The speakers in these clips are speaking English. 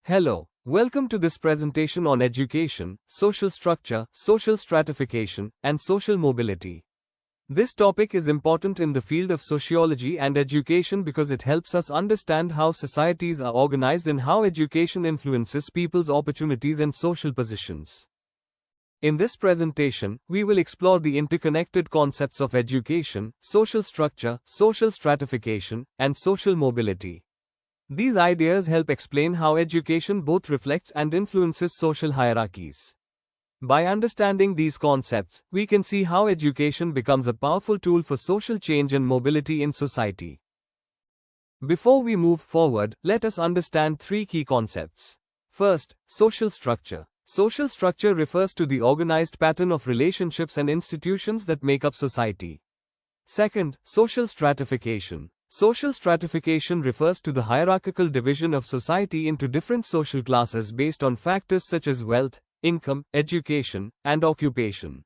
Hello, welcome to this presentation on education, social structure, social stratification, and social mobility. This topic is important in the field of sociology and education because it helps us understand how societies are organized and how education influences people's opportunities and social positions. In this presentation, we will explore the interconnected concepts of education, social structure, social stratification, and social mobility. These ideas help explain how education both reflects and influences social hierarchies. By understanding these concepts, we can see how education becomes a powerful tool for social change and mobility in society. Before we move forward, let us understand three key concepts. First, social structure. Social structure refers to the organized pattern of relationships and institutions that make up society. Second, social stratification. Social stratification refers to the hierarchical division of society into different social classes based on factors such as wealth, income, education, and occupation.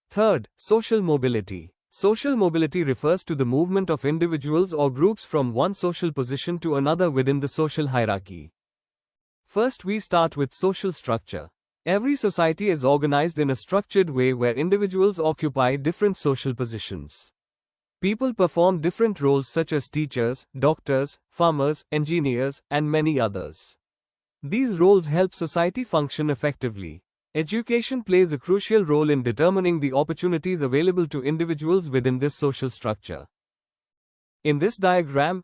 Third, social mobility. Social mobility refers to the movement of individuals or groups from one social position to another within the social hierarchy. First, we start with social structure. Every society is organized in a structured way where individuals occupy different social positions. People perform different roles such as teachers, doctors, farmers, engineers, and many others. These roles help society function effectively. Education plays a crucial role in determining the opportunities available to individuals within this social structure. In this diagram,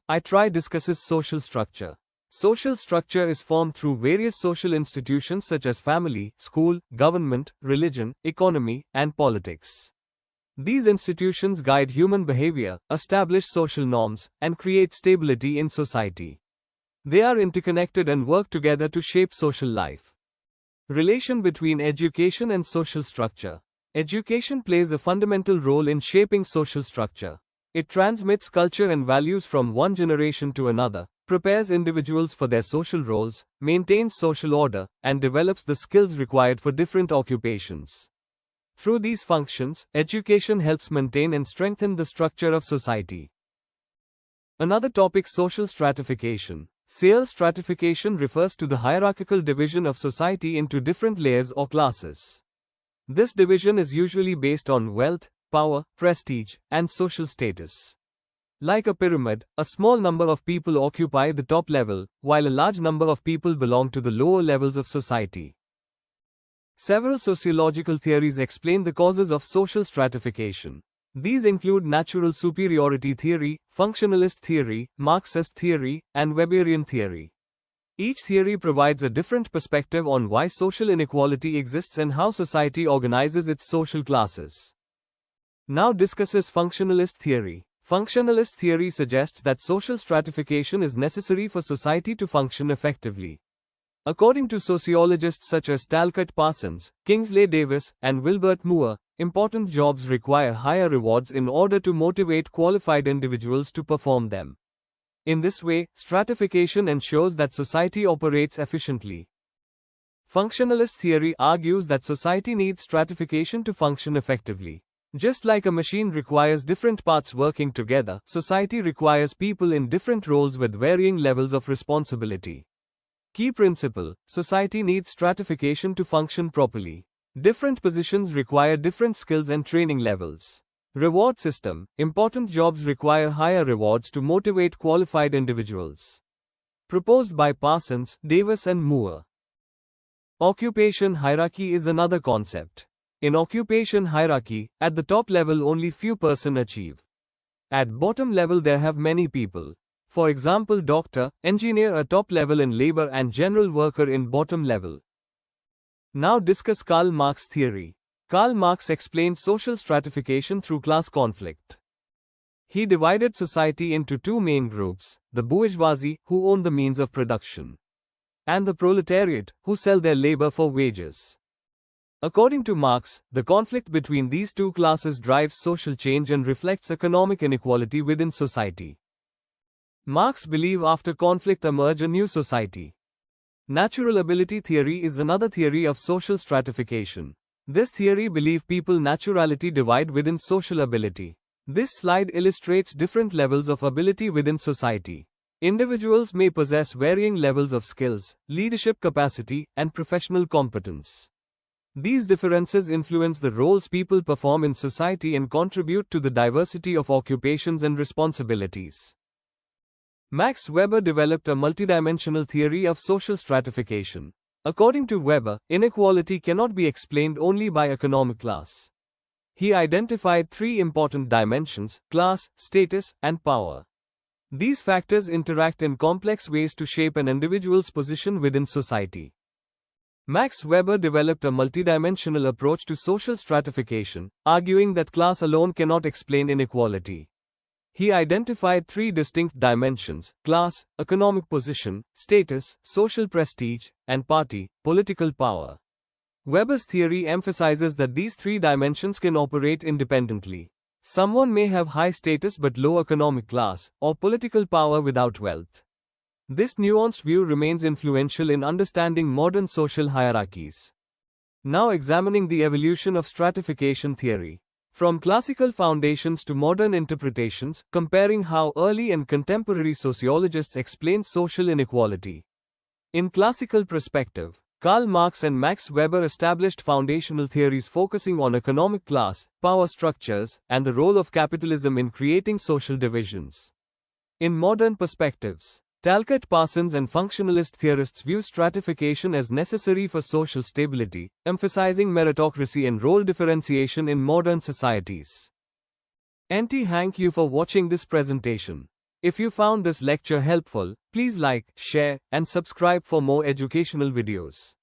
discusses social structure. Social structure is formed through various social institutions such as family, school, government, religion, economy, and politics. These institutions guide human behavior, establish social norms, and create stability in society. They are interconnected and work together to shape social life. Relation between education and social structure. Education plays a fundamental role in shaping social structure. It transmits culture and values from one generation to another, prepares individuals for their social roles, maintains social order, and develops the skills required for different occupations. Through these functions, education helps maintain and strengthen the structure of society. Another topic: social stratification. Social stratification refers to the hierarchical division of society into different layers or classes. This division is usually based on wealth, power, prestige, and social status. Like a pyramid, a small number of people occupy the top level, while a large number of people belong to the lower levels of society. Several sociological theories explain the causes of social stratification. These include natural superiority theory, functionalist theory, Marxist theory, and Weberian theory. Each theory provides a different perspective on why social inequality exists and how society organizes its social classes. Now discusses functionalist theory. Functionalist theory suggests that social stratification is necessary for society to function effectively. According to sociologists such as Talcott Parsons, Kingsley Davis, and Wilbert Moore, important jobs require higher rewards in order to motivate qualified individuals to perform them. In this way, stratification ensures that society operates efficiently. Functionalist theory argues that society needs stratification to function effectively. Just like a machine requires different parts working together, society requires people in different roles with varying levels of responsibility. Key principle: society needs stratification to function properly. Different positions require different skills and training levels. Reward system: important jobs require higher rewards to motivate qualified individuals. Proposed by Parsons, Davis, and Moore. Occupation hierarchy is another concept. In occupation hierarchy, at the top level only few persons achieve. At bottom level there have many people. For example, doctor, engineer are top level in labor and general worker in bottom level. Now discuss Karl Marx theory. Karl Marx explained social stratification through class conflict. He divided society into two main groups: the bourgeoisie, who own the means of production, and the proletariat, who sell their labor for wages. According to Marx, the conflict between these two classes drives social change and reflects economic inequality within society. Marx believed after conflict emerge a new society. Natural ability theory is another theory of social stratification. This theory believes people naturality divide within social ability. This slide illustrates different levels of ability within society. Individuals may possess varying levels of skills, leadership capacity, and professional competence. These differences influence the roles people perform in society and contribute to the diversity of occupations and responsibilities. Max Weber developed a multidimensional theory of social stratification. According to Weber, inequality cannot be explained only by economic class. He identified three important dimensions: class, status, and power. These factors interact in complex ways to shape an individual's position within society. Max Weber developed a multidimensional approach to social stratification, arguing that class alone cannot explain inequality. He identified three distinct dimensions: class, economic position, status, social prestige, and party, political power. Weber's theory emphasizes that these three dimensions can operate independently. Someone may have high status but low economic class, or political power without wealth. This nuanced view remains influential in understanding modern social hierarchies. Now examining the evolution of stratification theory. From classical foundations to modern interpretations, comparing how early and contemporary sociologists explain social inequality. In classical perspective, Karl Marx and Max Weber established foundational theories focusing on economic class, power structures, and the role of capitalism in creating social divisions. In modern perspectives, Talcott Parsons and functionalist theorists view stratification as necessary for social stability, emphasizing meritocracy and role differentiation in modern societies. Thank you for watching this presentation. If you found this lecture helpful, please like, share, and subscribe for more educational videos.